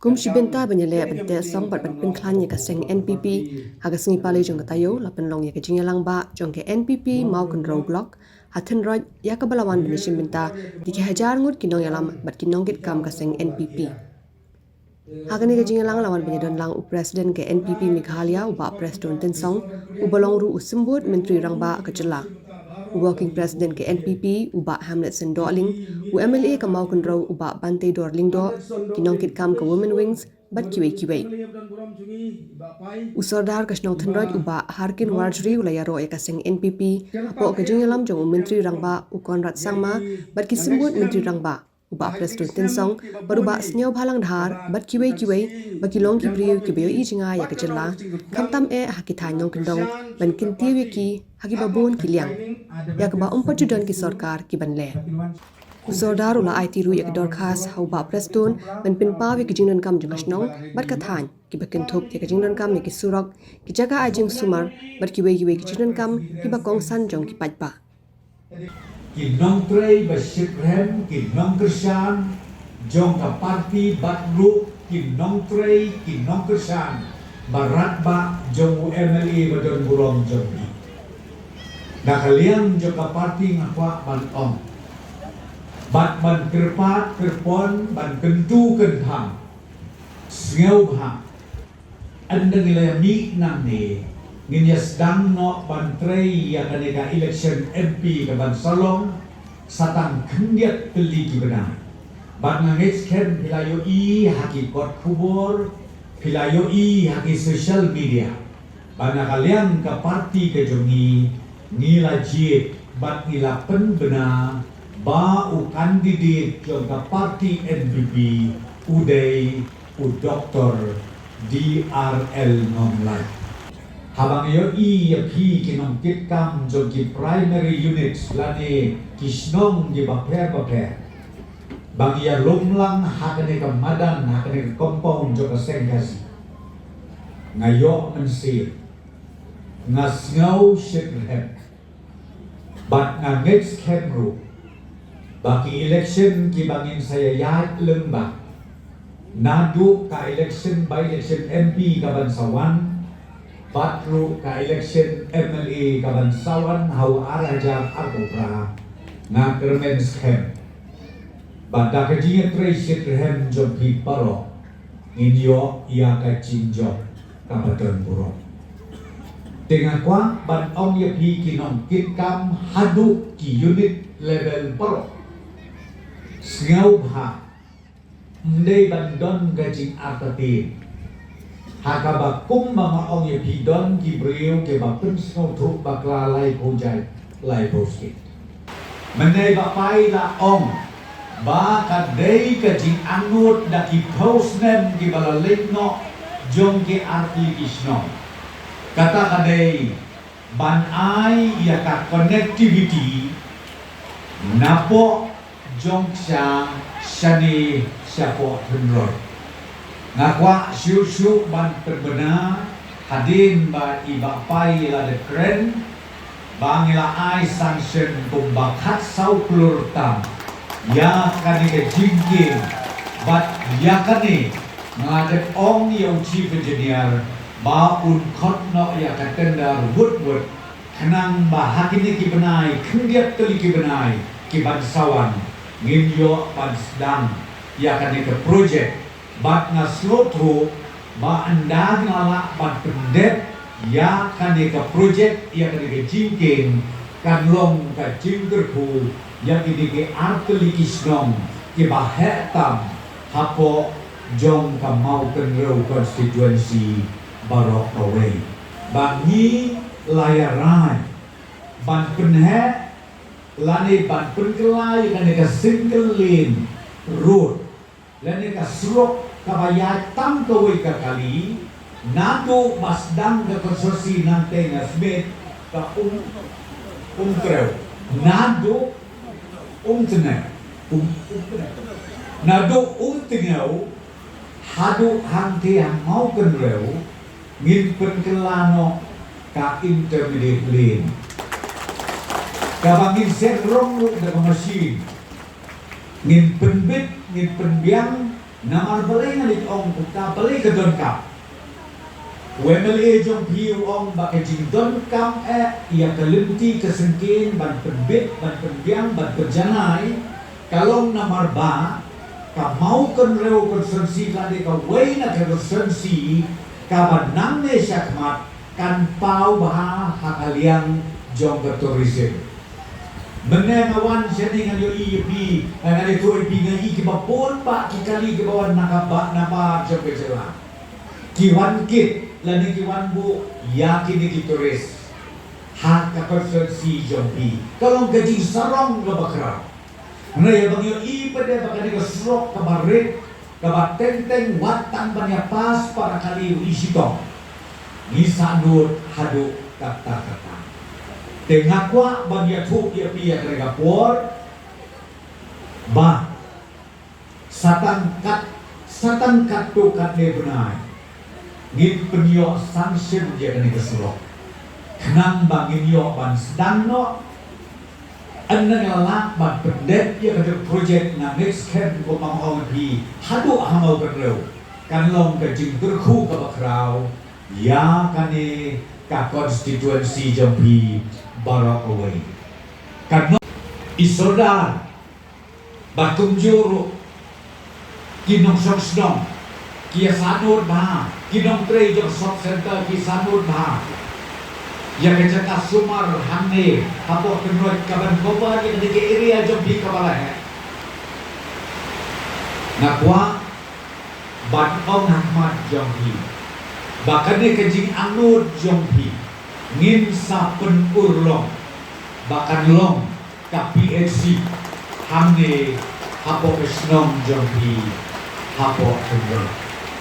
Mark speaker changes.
Speaker 1: Kum shibenta banyale bante song bat ban pinklan ya kaseng NPP haga sengi pale jong katayo la penlong ya kejingya lang ba jong ke NPP mau kun row block hathen roj ya ka balawan bani shibenta dike hajar ngut kinong yalam bat kinong git kam kaseng NPP haga ni kejingya lang lawan bani don lang u president ke NPP Meghalaya u ba president ten song u balong ru usembut menteri rangba kejela Working President ke NPP ubak Hamlet Sendoling, UMLA ke mau kunrau ubak Bante Dorling do, kinongkit kam ke Women Wings, bat kiwe. Usordar ke Snau Thenroj ubak Harkin Warjri ulaya ro kaseng NPP, apo ke jingyalam jong Menteri Rangba u Konrad Sangma, bat kisembut Menteri Rangba, ubak Presiden Tensong, berubak senyau balang dhar, bat kiwe, bagi long kibriu kibeo i jinga ya kejela, kamtam hakitha nyong kendong, ban kinti wiki, haki babun kiliang. Ya keba Judan ki sorkar ki banle. Usordar ula IT ru ya dorkas hau ba prestun ban pin paw ya kijingdan kam jungasnong bat kathan ki bakin thup ya kijingdan kam ya ki surok ki jaga ajing sumar bat ki we kijingdan kam ki ba kongsan jong ki pajpa.
Speaker 2: Ki nong trei ba shikrem ki nong kersan jong ka parti bat ru ki nong trei ki nong kersan barat ba jong UMLA ba don burong jong ni. Nakaliang juga parti ngakwa ban ong bat ban kerpat kerpon ban kentu kenthang sngeu bha andang ila mi nang ni nginya sedang no ban trei ya kaneka election MP ke ban salong satang kendiat teli ki benar bat ngangis ken pilayo i hakikat kubur pilayo i haki social media ban nakaliang ke parti ke jongi nila jit bat nila penbena ba u kandidat jong ka parti NPP uday u Dr. DRL Nonglai habang yo i pi kinong kitkam jong ki primary units lani kisnong di baper bang ya lumlang hakane ka madan hakane ka compound jong ka sengkasi ngayo mensir ngasngau shikrem bat ngangits kemru baki election ki bangin saya yat lembang nadu ka election by election MP ka bansawan batru ka election MLA ka bansawan hau arajak akopra nga kermen skem bata ka jinga tracet rehem jopi paro inyo iya ka cinjok ka baton burong dengan kuang ban ong ya pi kinong kitkam hadu ki unit level paro sngau bha ndei ban don gajing artatin hakaba kum mama ong ya pi don ki breu ke ba pun sngau tru bakla lai pojai lai poskit menei ba pai la ong ba ka dei gajing angut da ki postnem ki bala lekno jong ke arti kisno kata kadai ban ai ya ka connectivity napo jong sya shani syapo henrod ngakwa syu ban perbena hadin ba iba pai la de kren bangila ai sanction kumbakat sau klur tam ya kani ke jingking bat ya kani ngadep ong yang chief engineer ba un khot no ya ka tenda wood kanang ba hakini ki benai kendiat teli ki benai ki bansawan ngin yo ban sedang ya kan ke project bat nga slotro ba anda ngala ban pendep ya kan ke project ya kan ke jingking kan long ka jingkerku ya ki ke arteli ki snong ki ba hetam hapo jong ka mau kenro constituency barok away bangi layaran ban penhe lani ban penkelai kan ka single lane road lani ka srok kabaya tam kawai ka kali nato masdang ka konsorsi nante nga smith ka kreu nado tene nado tengau hadu hangte yang mau kenreu ngin penkelano ka intermediate lane kabangin set rong da machine ngin penbit ngin penbiang Namar balay ngalit ong buka balay ke don kam. Wemeli jong piu ong baka jing don kam ia kelinti kesengkin ban penbit ban penbiang ban penjanai kalong namar ba ka mau kan reu konsensi lade ka wei na ka konsensi ka banang ne syakmat kan pau bah hakaliang jong tourism. Menengawan sini ngan yo ipi ngan itu ipi ngan iki bapun pak kikali ke bawah nakaba napa jong kecela. Kiwan kit lani kiwan bu yakin iki turis hak ka konsensi jompi. Kalau gaji sarong lo bakra. Nah ya bang yo i pada bakal ke serok ke barit ke batenteng watang banyak pas para kali isitong. Ngisa nur hadu kata-kata. Tengakwa banyak tu dia pia mereka por ba satan kat tu kat ne benai. Ngin penyo sanction dia kena keserok. Kenang bangin yo ban sedang no anang lalak ban pendet dia kata projek na next camp ko mamau di hadu hamau bereu kan long ke jing berku ke bakrau ya kane ka konstituensi jambi barak away kan isodar bakum juru kinong soksdong kia sanur bah kinong tre jong sok center ki sanur bah yang kecaka sumar hamne hapo kenoi kaban kopa ni ke area jombi kabala hai nakwa ban ong hakmat jombi bahkan ni kejing anur jombi ngin sapen urlong bahkan long ka PHC hamne hapo kesnong jombi hapo kenoi